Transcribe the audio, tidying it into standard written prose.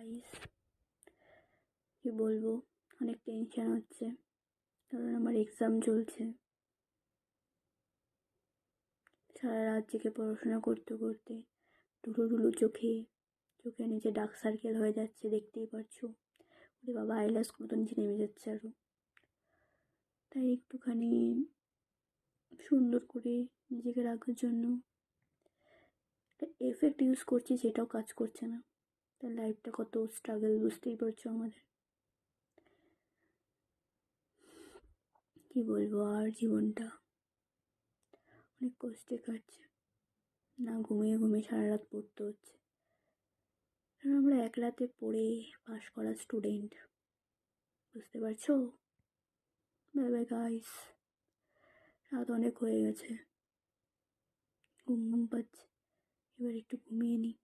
Guys, কি বলবো, অনেক টেনশন হচ্ছে কারণ আমার এক্সাম চলছে। সারা রাত জেগে পড়াশোনা করতে করতে ঢুলু ঢুলু চোখে নিচে ডার্ক সার্কেল হয়ে যাচ্ছে, দেখতেই পারছো। ওরে বাবা, আইল্যাশ মতো নিচে নেমে যাচ্ছে আরও। তাই একটুখানি সুন্দর করে নিজেকে রাখার জন্য একটা এফেক্ট ইউজ করছি, সেটাও কাজ করছে না। তার লাইফটা কত স্ট্রাগল, বুঝতেই পারছো আমাদের। কি বলবো, আর জীবনটা অনেক কষ্টে কাটছে। না ঘুমিয়ে ঘুমিয়ে সারা রাত পড়তে হচ্ছে, কারণ আমরা এক রাতে পড়ে পাশ করা স্টুডেন্ট, বুঝতে পারছো। বাই বাই গাইস, রাত অনেক হয়ে গেছে, ঘুম ঘুম পাচ্ছে, এবার একটু ঘুমিয়ে নিই।